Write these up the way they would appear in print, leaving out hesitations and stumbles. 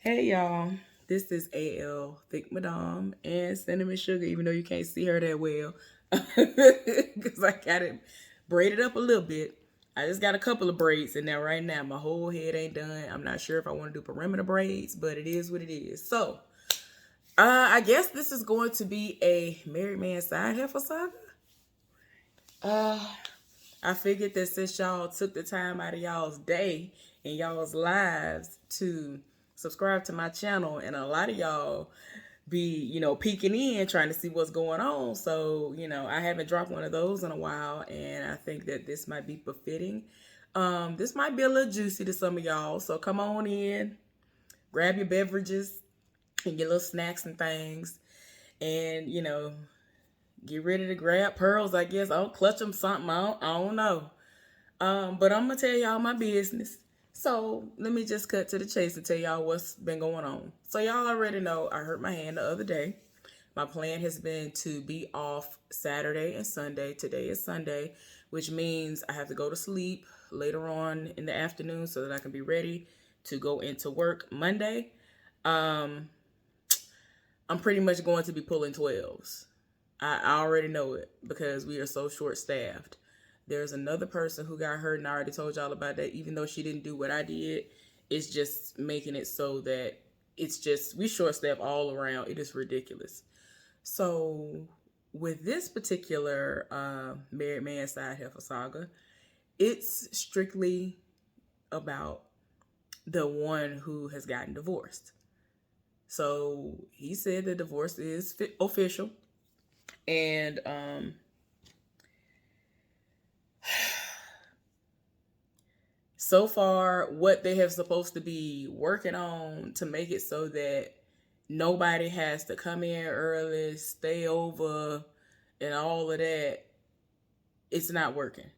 Hey y'all, this is AL Thick Madame and Cinnamon Sugar, even though you can't see her that well. Because I got it braided up a little bit. I just got a couple of braids in there right now. My whole head ain't done. I'm not sure if I want to do perimeter braids, but it is what it is. So, I guess this is going to be a married man side Heffa saga. Uh, I figured that since y'all took the time out of y'all's day and y'all's lives to subscribe to my channel, and a lot of y'all be, peeking in trying to see what's going on. So, I haven't dropped one of those in a while, and I think that this might be befitting. This might be a little juicy to some of y'all. So come on in, grab your beverages and your little snacks and things, and get ready to grab pearls. I guess I'll clutch them something. I don't know. But I'm gonna tell y'all my business. So let me just cut to the chase and tell y'all what's been going on. So y'all already know I hurt my hand the other day. My plan has been to be off Saturday and Sunday. Today is Sunday, which means I have to go to sleep later on in the afternoon so that I can be ready to go into work Monday. Um, I'm pretty much going to be pulling 12s. I already know it because we are so short staffed. There's another person who got hurt, and I already told y'all about that. Even though she didn't do what I did, it's just making it so that it's just we short staffed all around. It is ridiculous. So with this particular married man side Heffa saga, it's strictly about the one who has gotten divorced. So he said the divorce is official, and so far what they have supposed to be working on to make it so that nobody has to come in early, stay over, and all of that, it's not working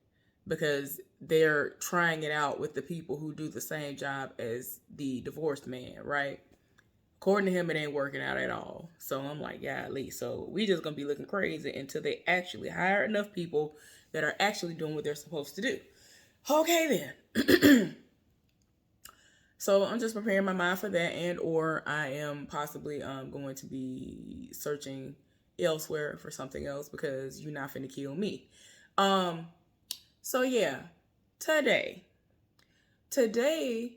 because they're trying it out with the people who do the same job as the divorced man, right? According to him, it ain't working out at all. So I'm like, yeah, at least. So we just gonna be looking crazy until they actually hire enough people that are actually doing what they're supposed to do. Okay then. So I'm just preparing my mind for that, and or I am possibly going to be searching elsewhere for something else because you're not finna kill me. Um so yeah, today. Today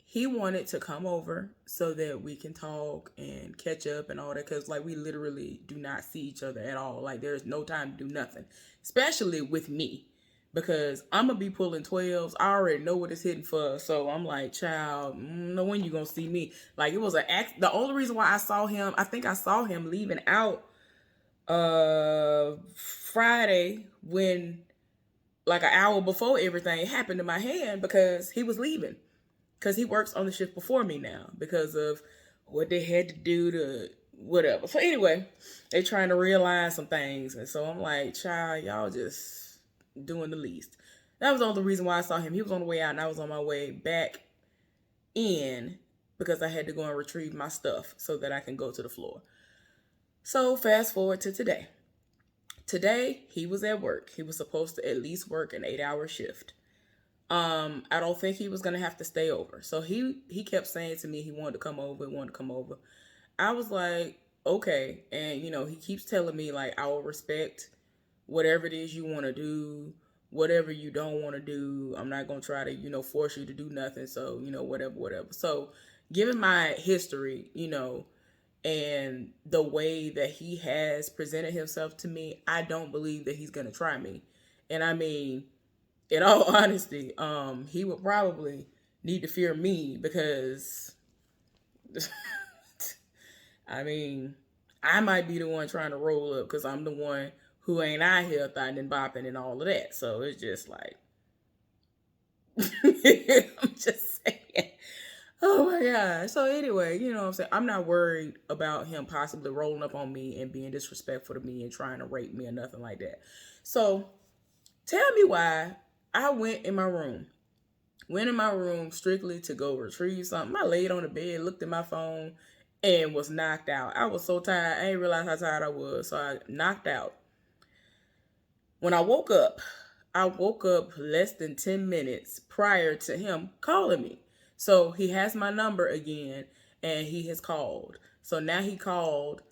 he wanted to come over so that we can talk and catch up and all that because like we literally do not see each other at all. Like there's no time to do nothing, especially with me because I'm gonna be pulling 12s. I already know what it's hitting for, so I'm like, child, know when you gonna see me. Like it was the only reason why I saw him, I think I saw him leaving out Friday when like an hour before everything happened to my hand because he was leaving because he works on the shift before me now because of what they had to do to whatever. So anyway, they trying to realign some things, and so I'm like, child, y'all just doing the least. That was the only reason why I saw him. He was on the way out, and I was on my way back in because I had to go and retrieve my stuff so that I can go to the floor. So fast forward to today. Today he was at work. He was supposed to at least work an 8-hour shift. I don't think he was gonna have to stay over. So he kept saying to me he wanted to come over, he wanted to come over. I was like, okay. And he keeps telling me like I will respect whatever it is you want to do, whatever you don't want to do. I'm not gonna try to, force you to do nothing. So, whatever. So given my history, and the way that he has presented himself to me, I don't believe that he's gonna try me. And I mean, in all honesty, he would probably need to fear me because I mean, I might be the one trying to roll up because I'm the one who ain't out here thotting and bopping and all of that. So it's just like I'm just saying. Oh my God. So anyway, you know what I'm saying? I'm not worried about him possibly rolling up on me and being disrespectful to me and trying to rape me or nothing like that. So tell me why I went in my room. Went in my room strictly to go retrieve something. I laid on the bed, looked at my phone, and was knocked out. I was so tired. I didn't realize how tired I was. So I knocked out. When I woke up less than 10 minutes prior to him calling me. So he has my number again. and he has called. So now he called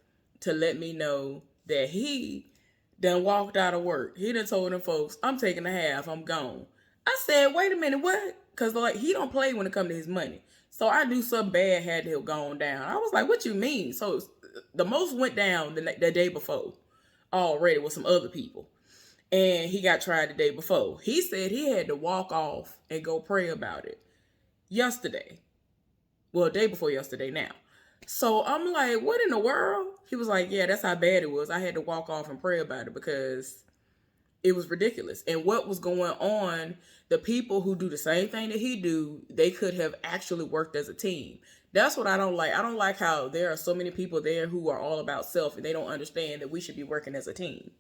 to let me know that he done walked out of work. He done told them folks, I'm taking a half, I'm gone. I said, wait a minute, what? Because like he don't play when it come to his money. So I knew something bad had to have gone down. I was like, what you mean? So the most went down the day before already with some other people. And he got tried the day before. He said he had to walk off and go pray about it yesterday. Well, day before yesterday now. So I'm like, what in the world? He was like, yeah, that's how bad it was. I had to walk off and pray about it because it was ridiculous. And what was going on, the people who do the same thing that he do, they could have actually worked as a team. That's what I don't like. I don't like how there are so many people there who are all about self and they don't understand that we should be working as a team.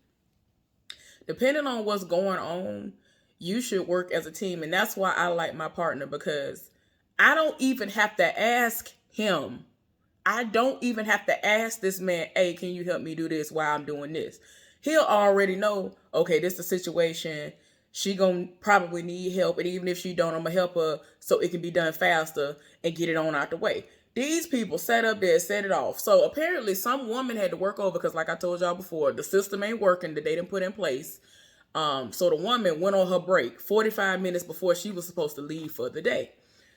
Depending on what's going on, you should work as a team. And that's why I like my partner, because I don't even have to ask him. I don't even have to ask this man, hey, can you help me do this while I'm doing this? He'll already know, okay, this is the situation. She gonna probably need help. And even if she don't, I'm gonna help her so it can be done faster and get it on out the way. These people sat up there, set it off. So apparently some woman had to work over because like I told y'all before, the system ain't working that they didn't put in place. So the woman went on her break 45 minutes before she was supposed to leave for the day.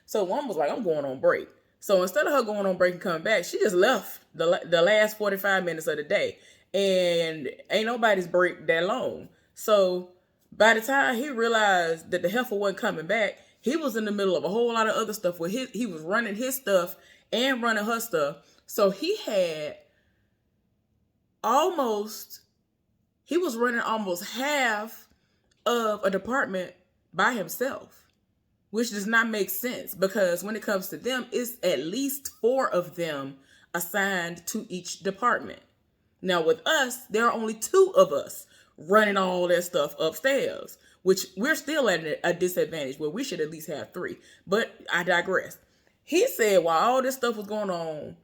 So the woman was like, I'm going on break. So instead of her going on break and coming back, she just left the last 45 minutes of the day. And ain't nobody's break that long. So by the time he realized that the heifer wasn't coming back, he was in the middle of a whole lot of other stuff where he was running his stuff and running her stuff. So he was running almost half of a department by himself, which does not make sense because when it comes to them, it's at least 4 of them assigned to each department. Now with us, there are only 2 of us running all that stuff upstairs, which we're still at a disadvantage where we should at least have 3. But I digress. He said while all this stuff was going on,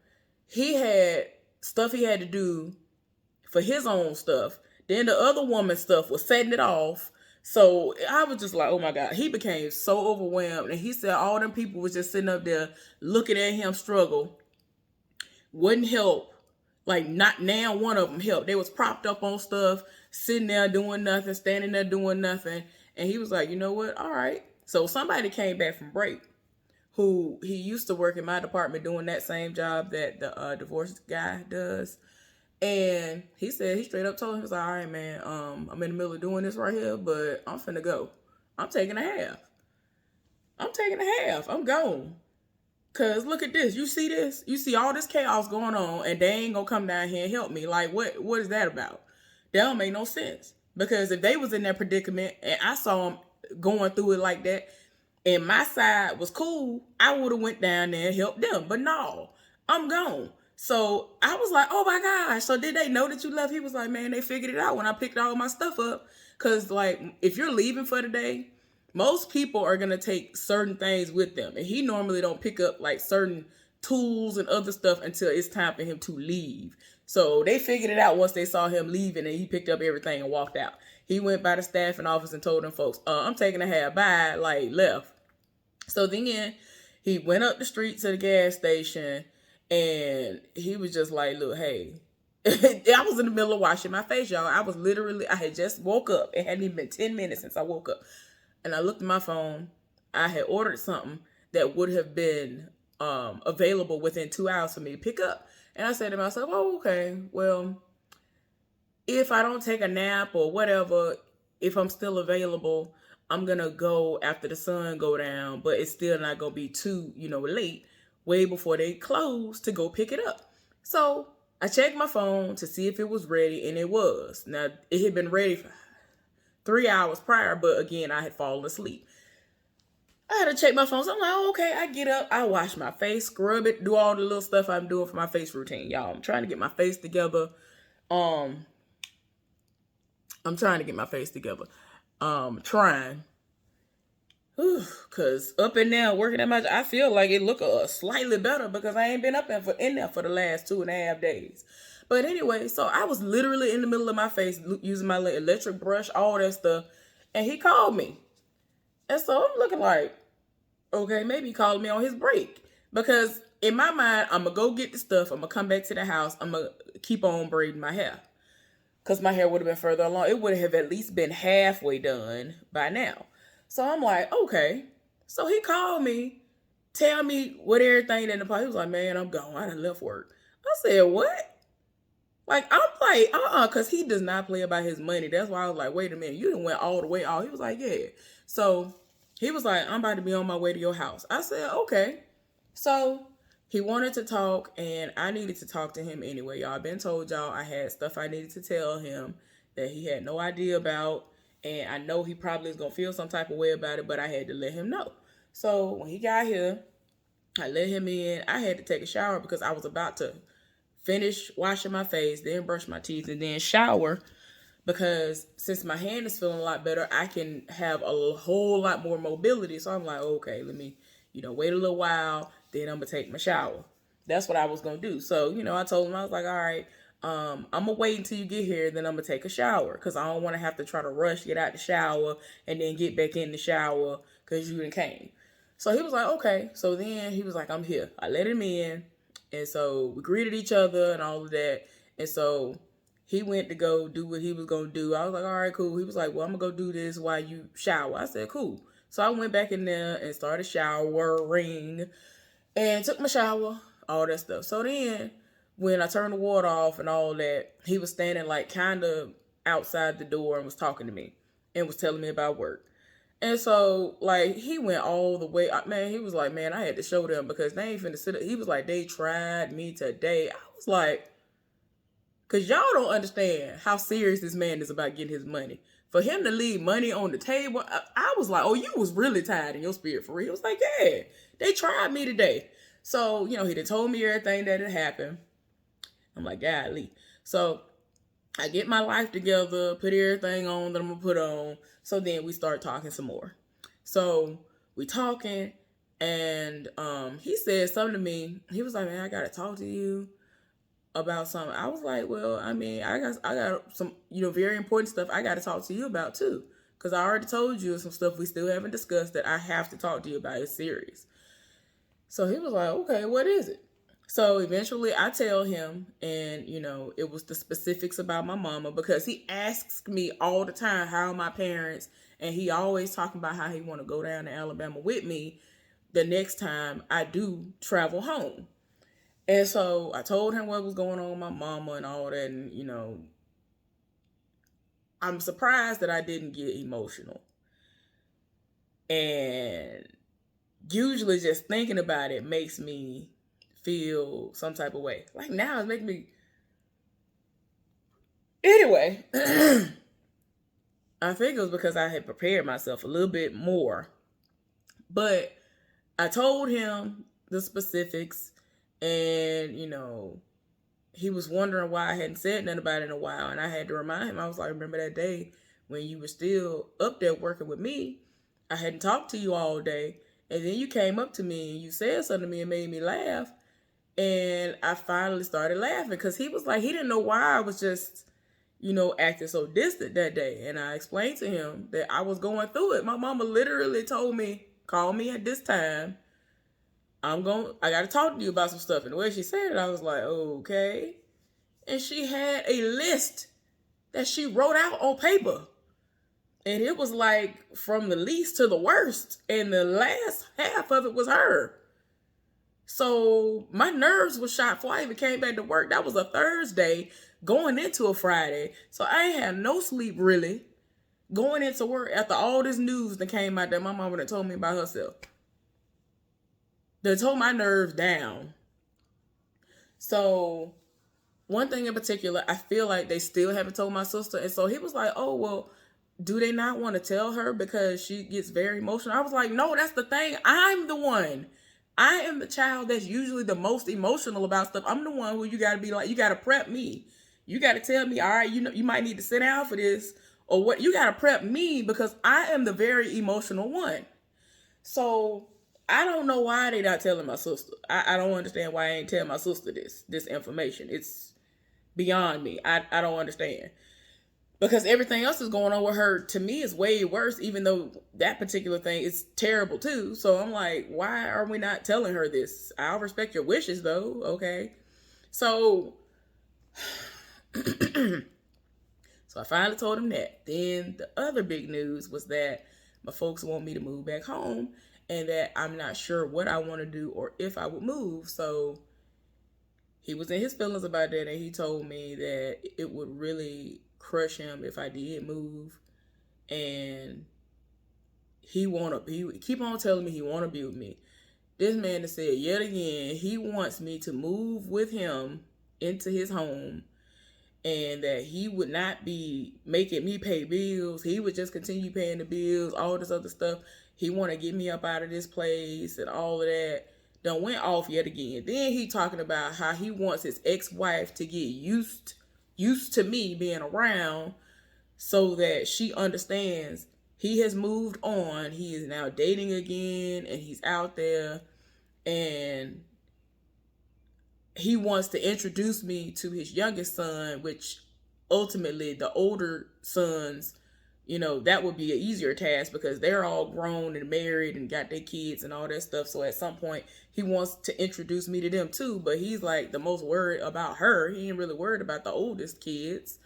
he had stuff he had to do for his own stuff. Then the other woman's stuff was setting it off. So I was just like, oh my God. He became so overwhelmed. And he said all them people was just sitting up there looking at him struggle. Wouldn't help. Like not now one of them helped. They was propped up on stuff, sitting there doing nothing, standing there doing nothing. And he was like, you know what? All right. So somebody came back from break who he used to work in my department doing that same job that the divorce guy does. And he said, he straight up told him, he was like, all right, man, I'm in the middle of doing this right here, but I'm finna go. I'm taking a half. I'm gone. Cause look at this. You see this? You see all this chaos going on and they ain't gonna come down here and help me. Like, what is that about? That don't make no sense. Because if they was in that predicament and I saw them going through it like that and my side was cool, I would have went down there and helped them. But no, I'm gone. So I was like, oh my gosh. So did they know that you left? He was like, man, they figured it out when I picked all my stuff up. Cause like, if you're leaving for the day, most people are going to take certain things with them. And he normally don't pick up like certain tools and other stuff until it's time for him to leave. So they figured it out once they saw him leaving and he picked up everything and walked out. He went by the staffing office and told them folks, I'm taking a half, bye, like left. So then he went up the street to the gas station and he was just like, look, hey, I was in the middle of washing my face, y'all. I had just woke up. It hadn't even been 10 minutes since I woke up. And I looked at my phone. I had ordered something that would have been available within 2 hours for me to pick up. And I said to myself, oh, okay, well, if I don't take a nap or whatever, if I'm still available, I'm going to go after the sun go down, but it's still not going to be too, late, way before they close to go pick it up. So I checked my phone to see if it was ready, and it was. Now, it had been ready for 3 hours prior, but again, I had fallen asleep. I had to check my phone. So I'm like, oh, okay, I get up, I wash my face, scrub it, do all the little stuff I'm doing for my face routine. Y'all, I'm trying to get my face together. Trying. Cause up and down working at my job, I feel like it look slightly better because I ain't been up in there for the last 2.5 days. But anyway, so I was literally in the middle of my face using my electric brush, all that stuff. And he called me. And so I'm looking like, okay, maybe he called me on his break. Because in my mind, I'm gonna go get the stuff. I'm gonna come back to the house. I'm gonna keep on braiding my hair because my hair would have been further along. It would have at least been halfway done by now. So I'm like, okay. So he called me, tell me what everything in the pot. He was like, man, I'm gone. I done left work. I said, what? Like, I'm like, because he does not play about his money. That's why I was like, wait a minute, you done went all the way out. He was like, yeah. So he was like, I'm about to be on my way to your house. I said, okay. So he wanted to talk, and I needed to talk to him anyway. Y'all been told y'all I had stuff I needed to tell him that he had no idea about. And I know he probably is going to feel some type of way about it, but I had to let him know. So when he got here, I let him in. I had to take a shower because I was about to finish washing my face, then brush my teeth, and then shower. Because since my hand is feeling a lot better, I can have a whole lot more mobility. So I'm like, okay, let me, wait a little while, then I'm gonna take my shower. That's what I was gonna do. So, I told him, I was like, all right, I'm gonna wait until you get here, then I'm gonna take a shower. Cause I don't wanna have to try to rush, get out the shower, and then get back in the shower because you didn't came. So he was like, okay. So then he was like, I'm here. I let him in. And so we greeted each other and all of that. And so he went to go do what he was going to do. I was like, all right, cool. He was like, well, I'm going to go do this while you shower. I said, cool. So I went back in there and started showering and took my shower, all that stuff. So then when I turned the water off and all that, he was standing like kind of outside the door and was talking to me and was telling me about work. And so, like, he went all the way. Man, he was like, man, I had to show them because they ain't finna sit up. He was like, they tried me today. I was like, because y'all don't understand how serious this man is about getting his money. For him to leave money on the table, I was like, oh, you was really tired in your spirit for real. He was like, yeah, they tried me today. So, he done told me everything that had happened. I'm like, golly. So I get my life together, put everything on that I'm going to put on. So then we start talking some more. So we talking, and he said something to me. He was like, man, I got to talk to you about something. I was like, well, I mean, I got some, very important stuff I got to talk to you about too. Because I already told you some stuff we still haven't discussed that I have to talk to you about. It's serious. So he was like, okay, what is it? So eventually I tell him, and, it was the specifics about my mama because he asks me all the time, how are my parents? And he always talking about how he want to go down to Alabama with me the next time I do travel home. And so I told him what was going on with my mama and all that. And, I'm surprised that I didn't get emotional. And usually just thinking about it makes me feel some type of way. Like now it's making me... Anyway, I think it was because I had prepared myself a little bit more. But I told him the specifics, and, he was wondering why I hadn't said nothing about it in a while. And I had to remind him. I was like, remember that day when you were still up there working with me? I hadn't talked to you all day. And then you came up to me and you said something to me and made me laugh. And I finally started laughing because he was like, he didn't know why I was just, acting so distant that day. And I explained to him that I was going through it. My mama literally told me, call me at this time. I got to talk to you about some stuff. And the way she said it, I was like, okay. And she had a list that she wrote out on paper. And it was like from the least to the worst. And the last half of it was her. So my nerves were shot before I even came back to work. That was a Thursday going into a Friday. So I ain't had no sleep really going into work after all this news that came out that my mama had told me about herself. That told my nerves down. So one thing in particular, I feel like they still haven't told my sister. And so he was like, oh, well, do they not want to tell her because she gets very emotional? I was like, no, that's the thing. I'm the one. I am the child that's usually the most emotional about stuff. I'm the one who you got to be like, you got to prep me. You got to tell me, all right, you might need to sit down for this or what. You got to prep me because I am the very emotional one. So I don't know why they not telling my sister. I don't understand why I ain't telling my sister this information. It's beyond me. I don't understand. because everything else is going on with her, to me, is way worse, even though that particular thing is terrible too. So I'm like, why are we not telling her this? I'll respect your wishes though. Okay. So so I finally told him that. Then the other big news was that my folks want me to move back home, and that I'm not sure what I want to do or if I would move. So he was in his feelings about that, and he told me that it would really crush him if I did move, and he keep on telling me he want to be with me. This man has said yet again he wants me to move with him into his home, and that he would not be making me pay bills. He would just continue paying the bills, all this other stuff. He want to get me up out of this place and all of that. Done went off yet again. Then he talking about how he wants his ex-wife to get used to me being around, so that she understands he has moved on. He is now dating again, and he's out there, and he wants to introduce me to his youngest son, which ultimately the older sons, that would be an easier task because they're all grown and married and got their kids and all that stuff. So at some point he wants to introduce me to them too, but he's like the most worried about her. He ain't really worried about the oldest kids.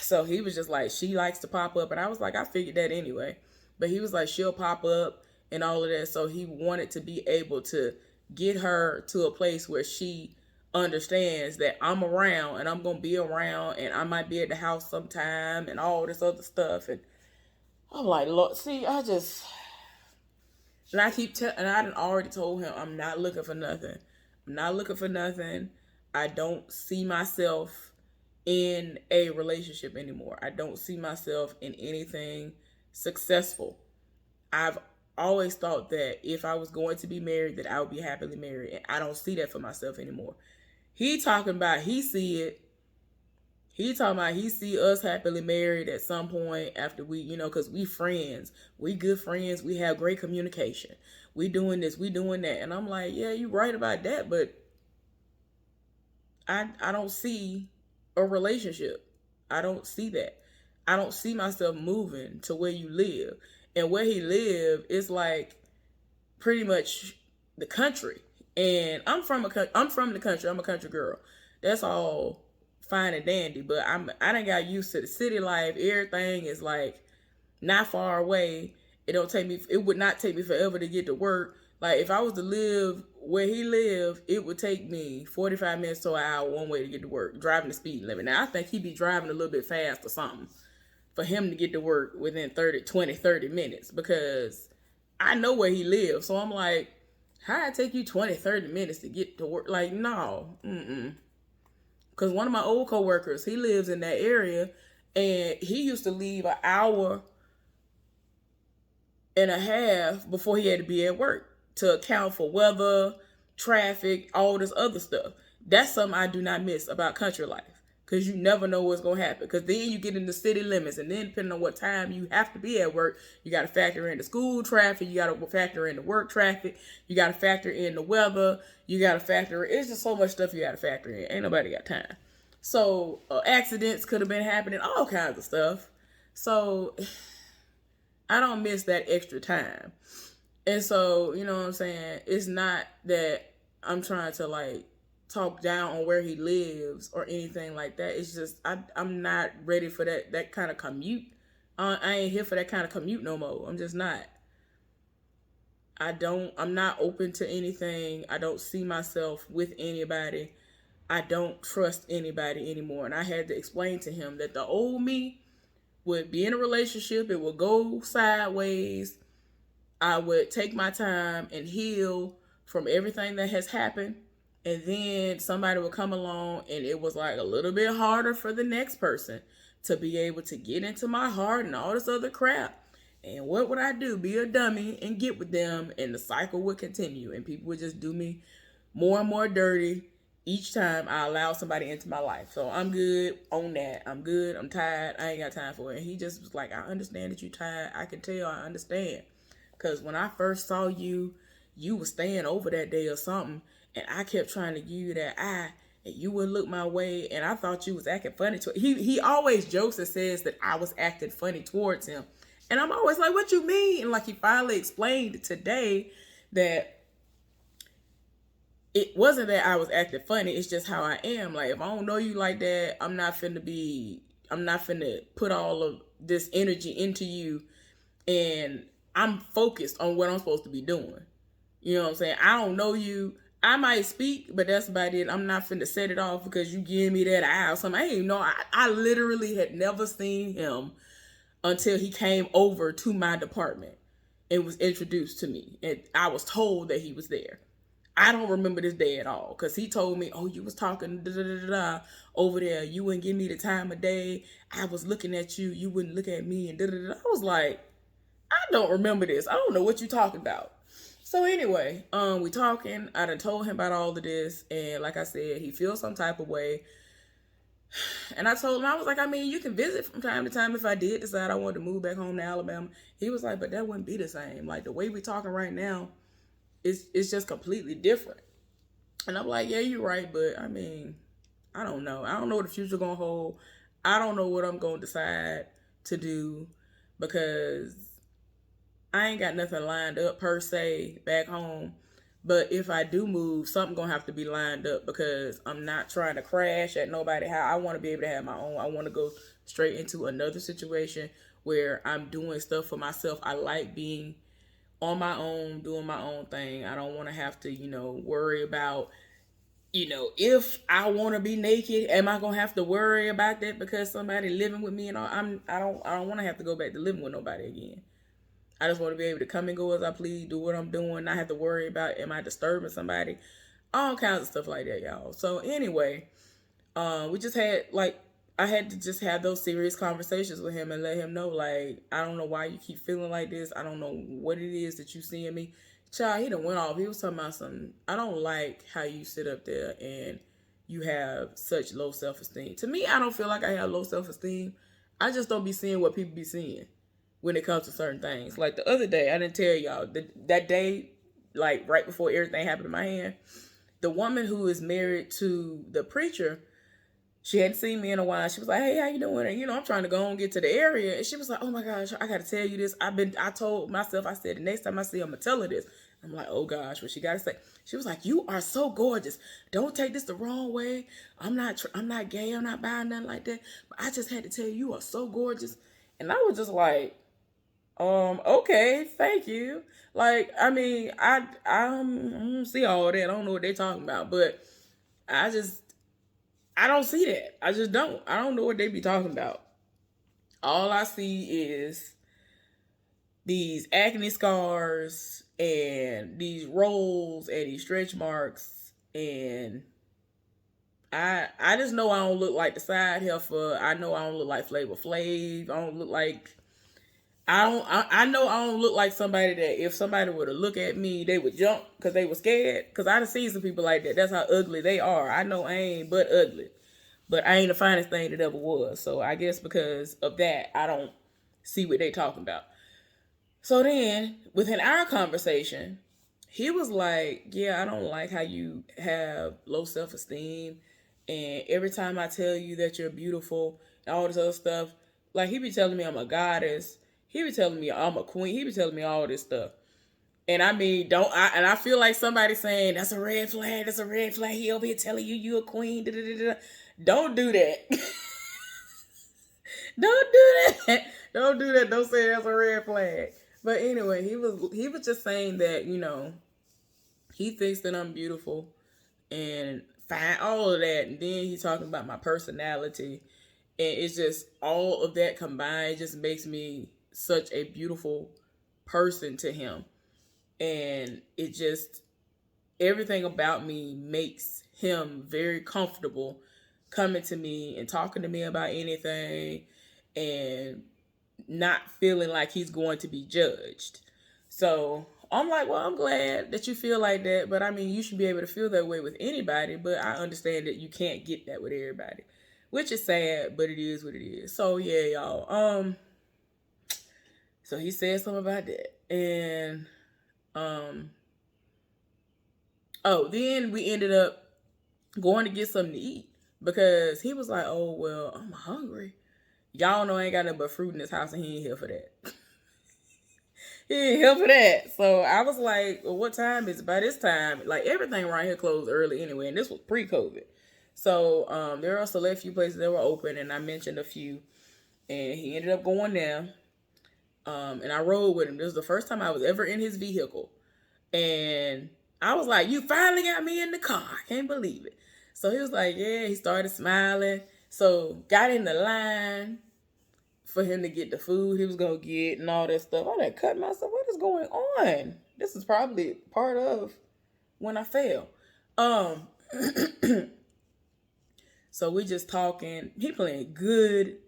So he was just like, she likes to pop up. And I was like, I figured that anyway. But he was like, she'll pop up and all of that. So he wanted to be able to get her to a place where she understands that I'm around and I'm going to be around and I might be at the house sometime and all this other stuff. And I'm like, Lord, see, and I done already told him I'm not looking for nothing. I'm not looking for nothing. I don't see myself in a relationship anymore. I don't see myself in anything successful. I've always thought that if I was going to be married, that I would be happily married, and I don't see that for myself anymore. He talking about he see it. He talking about he see us happily married at some point after we, because we friends. We good friends. We have great communication. We doing this. We doing that. And I'm like, yeah, you right about that, but I don't see a relationship. I don't see that. I don't see myself moving to where you live. And where he live is like pretty much the country. And I'm from the country. I'm a country girl. That's all fine and dandy. But I done got used to the city life. Everything is like not far away. It would not take me forever to get to work. Like if I was to live where he lived, it would take me 45 minutes to an hour one way to get to work, driving the speed limit. Now I think he'd be driving a little bit fast or something for him to get to work within 30 minutes, because I know where he lives. So I'm like, how it take you 20, 30 minutes to get to work? Like, no. Because one of my old coworkers, he lives in that area, and he used to leave an hour and a half before he had to be at work to account for weather, traffic, all this other stuff. That's something I do not miss about country life, because you never know what's going to happen. Because then you get into city limits, and then depending on what time you have to be at work, you got to factor in the school traffic, you got to factor in the work traffic, you got to factor in the weather, you got to factor in, it's just so much stuff you got to factor in. Ain't nobody got time. So accidents could have been happening, all kinds of stuff. So I don't miss that extra time. And so, you know what I'm saying? It's not that I'm trying to like talk down on where he lives or anything like that. It's just I'm not ready for that kind of commute. I ain't here for that kind of commute no more. I'm just not. I'm not open to anything. I don't see myself with anybody. I don't trust anybody anymore. And I had to explain to him that the old me would be in a relationship. It would go sideways. I would take my time and heal from everything that has happened. And then somebody would come along, and it was like a little bit harder for the next person to be able to get into my heart and all this other crap. And what would I do? Be a dummy and get with them, and the cycle would continue. And people would just do me more and more dirty each time I allow somebody into my life. So I'm good on that. I'm good. I'm tired. I ain't got time for it. And he just was like, I understand that you're tired. I can tell. I understand. Because when I first saw you, you was staying over that day or something. And I kept trying to give you that eye. and you wouldn't look my way, and I thought you was acting funny to he always jokes and says that I was acting funny towards him. And I'm always like, what you mean? And like he finally explained today that it wasn't that I was acting funny, it's just how I am. Like if I don't know you like that, I'm not finna put all of this energy into you, and I'm focused on what I'm supposed to be doing. You know what I'm saying? I don't know you. I might speak, but that's about it. I'm not finna set it off because you give me that eye or something. I ain't know. I literally had never seen him until he came over to my department and was introduced to me. And I was told that he was there. I don't remember this day at all because he told me, "Oh, you was talking over there. You wouldn't give me the time of day. I was looking at you. You wouldn't look at me." And I was like, "I don't remember this. I don't know what you talking about." So anyway, we talking. I done told him about all of this, and like I said, he feels some type of way. And I told him, I was like, I mean, you can visit from time to time if I did decide I wanted to move back home to Alabama. He was like, but that wouldn't be the same. Like the way we talking right now, it's just completely different. And I'm like, yeah, you're right, but I mean, I don't know. I don't know what the future gonna hold. I don't know what I'm gonna decide to do because I ain't got nothing lined up per se back home. But if I do move, something gonna have to be lined up because I'm not trying to crash at nobody. How I want to be able to have my own. I want to go straight into another situation where I'm doing stuff for myself. I like being on my own, doing my own thing. I don't want to have to, worry about, if I want to be naked, am I gonna have to worry about that because somebody living with me and all? I don't want to have to go back to living with nobody again. I just want to be able to come and go as I please, do what I'm doing, not have to worry about am I disturbing somebody, all kinds of stuff like that, y'all. So anyway, we just had I had to just have those serious conversations with him and let him know like I don't know why you keep feeling like this. I don't know what it is that you see in me. Child, he done went off. He was talking about something. I don't like how you sit up there and you have such low self-esteem. To me, I don't feel like I have low self-esteem. I just don't be seeing what people be seeing when it comes to certain things. Like the other day, I didn't tell y'all, that day, like right before everything happened in my hand, the woman who is married to the preacher, she hadn't seen me in a while. She was like, hey, how you doing? And, I'm trying to go and get to the area. And she was like, oh my gosh, I got to tell you this. I told myself, I said, the next time I see her, I'm going to tell her this. I'm like, oh gosh, what she got to say? She was like, you are so gorgeous. Don't take this the wrong way. I'm not gay. I'm not buying nothing like that. But I just had to tell you, you are so gorgeous. And I was just like, okay, thank you. Like, I mean, I don't see all that. I don't know what they're talking about, but I don't see that. I just don't. I don't know what they be talking about. All I see is these acne scars and these rolls and these stretch marks, and I just know I don't look like the side Heffa. I know I don't look like Flavor Flav. I don't look like I know I don't look like somebody that if somebody were to look at me, they would jump because they were scared. Because I done seen some people like that. That's how ugly they are. I know I ain't but ugly. But I ain't the finest thing that ever was. So I guess because of that, I don't see what they talking about. So then, within our conversation, he was like, yeah, I don't like how you have low self-esteem. And every time I tell you that you're beautiful and all this other stuff, like he be telling me I'm a goddess. He be telling me I'm a queen. He be telling me all this stuff. And I mean, and I feel like somebody saying, that's a red flag. That's a red flag. He over here telling you a queen. Da, da, da, da. Don't do that. Don't do that. Don't do that. Don't say that's a red flag. But anyway, he was just saying that, he thinks that I'm beautiful and fine, all of that. And then he's talking about my personality. And it's just all of that combined just makes me such a beautiful person to him. And it just, everything about me makes him very comfortable coming to me and talking to me about anything and not feeling like he's going to be judged. So I'm like, well, I'm glad that you feel like that. But I mean, you should be able to feel that way with anybody. But I understand that you can't get that with everybody, which is sad, but it is what it is. So yeah, y'all. So he said something about that. And then we ended up going to get something to eat because he was like, "Oh well, I'm hungry." Y'all know I ain't got nothing but fruit in this house, and he ain't here for that. He ain't here for that. So I was like, well, "What time is it?" By this time, like everything around here closed early anyway, and this was pre-COVID. So there are a select few places that were open, and I mentioned a few, and he ended up going there. And I rode with him. This was the first time I was ever in his vehicle. And I was like, "You finally got me in the car. I can't believe it." So he was like, "Yeah." He started smiling. So got in the line for him to get the food he was going to get and all that stuff. I done cut myself. What is going on? This is probably part of when I fell. Um, so we just talking. He playing good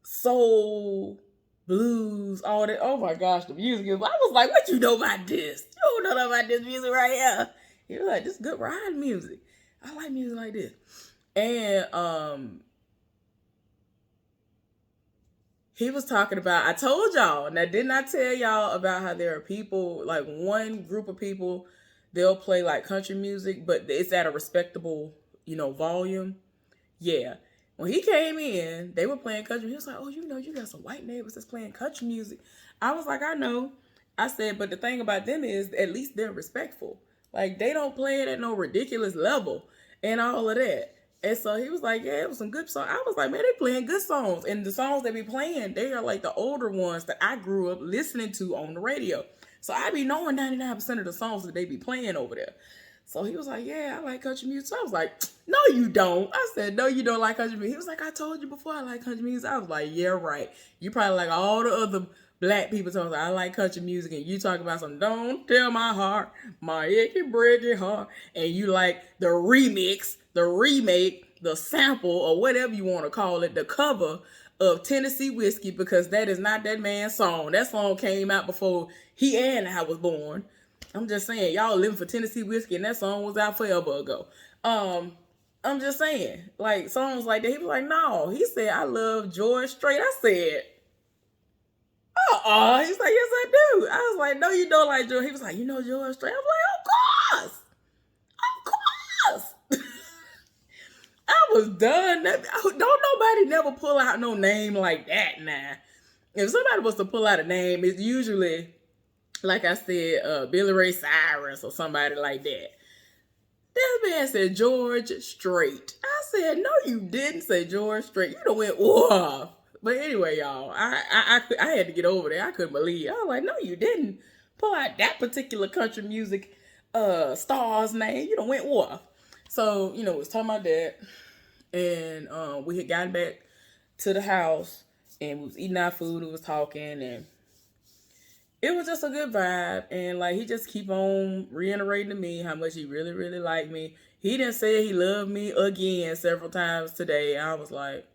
soul, blues, all that. Oh my gosh, the music is. I was like, "What you know about this? You don't know about this music right here." He was like, "This is good ride music. I like music like this." And he was talking about. I told y'all, and I did not tell y'all about how there are people like one group of people. They'll play like country music, but it's at a respectable, volume. Yeah. When he came in, they were playing country. He was like, "Oh, you got some white neighbors that's playing country music." I was like, "I know." I said, "But the thing about them is at least they're respectful. Like they don't play it at no ridiculous level and all of that." And so he was like, "Yeah, it was some good songs." I was like, "Man, they playing good songs." And the songs they be playing, they are like the older ones that I grew up listening to on the radio. So I be knowing 99% of the songs that they be playing over there. So he was like, "Yeah, I like country music." So I was like, "No, you don't." I said, "No, you don't like country music." He was like, "I told you before I like country music." I was like, "Yeah, right. You probably like all the other black people talking about I like country music, and you talk about some "Don't Tell My Heart, My Achy Breaky Heart," and you like the remix, the remake, the sample, or whatever you want to call it, the cover of Tennessee Whiskey, because that is not that man's song. That song came out before he and I was born. I'm just saying, y'all living for Tennessee Whiskey, and that song was out forever ago. I'm just saying, like songs like that. He was like, "No," he said, "I love George Strait." I said, "Oh," he's like, "Yes, I do." I was like, "No, you don't like George." He was like, "You know George Strait?" I was like, "Of course." I was done. Don't nobody never pull out no name like that now. If somebody was to pull out a name, it's usually, like I said, Billy Ray Cyrus or somebody like that. This man said George Strait. I said, "No, you didn't say George Strait. You done went off." But anyway, y'all, I had to get over there. I couldn't believe it. I was like, "No, you didn't pull out that particular country music star's name. You done went off." So, it was talking about that. And we had gotten back to the house and we was eating our food. We was talking, and it was just a good vibe. And like he just keep on reiterating to me how much he really, really liked me. He didn't say he loved me again several times today. I was like,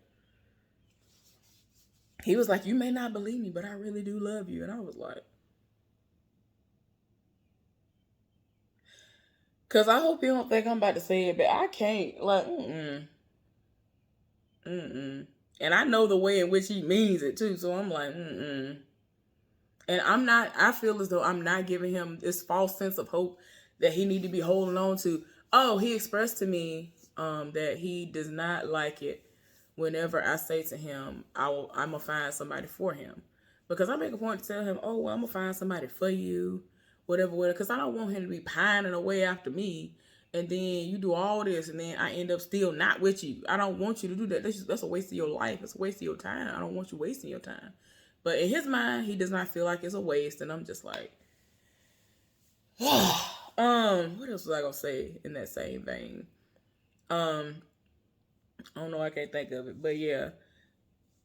he was like, "You may not believe me, but I really do love you." And I was like, "Cause I hope you don't think I'm about to say it, but I can't." Like, mm. And I know the way in which he means it too. So I'm like, mm. And I feel as though I'm not giving him this false sense of hope that he need to be holding on to. Oh, he expressed to me that he does not like it whenever I say to him, I'm going to find somebody for him. Because I make a point to tell him, "Oh, well, I'm going to find somebody for you, whatever. Because I don't want him to be pining away after me. And then you do all this, and then I end up still not with you. I don't want you to do that. That's a waste of your life. It's a waste of your time. I don't want you wasting your time." But in his mind, he does not feel like it's a waste, and I'm just like, what else was I gonna say in that same vein? Um, I don't know, I can't think of it, but yeah,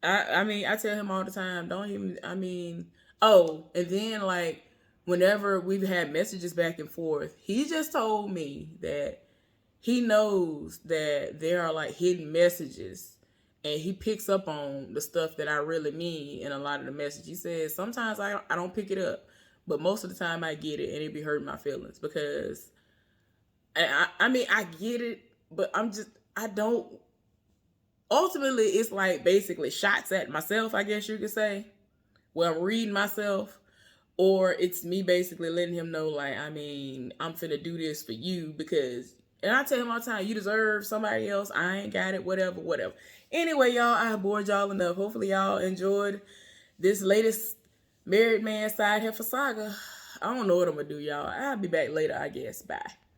I mean, I tell him all the time, don't even, I mean, oh, and then like whenever we've had messages back and forth, he just told me that he knows that there are like hidden messages, and he picks up on the stuff that I really mean in a lot of the messages. He says sometimes I don't pick it up, but most of the time I get it, and it be hurting my feelings because I mean I get it, but I don't. Ultimately, it's like basically shots at myself, I guess you could say. Well, I'm reading myself, or it's me basically letting him know, like, I mean, I'm finna do this for you because, and I tell him all the time, you deserve somebody else. I ain't got it, whatever, whatever. Anyway, y'all, I bored y'all enough. Hopefully, y'all enjoyed this latest married man side Heffa saga. I don't know what I'm gonna do, y'all. I'll be back later, I guess. Bye.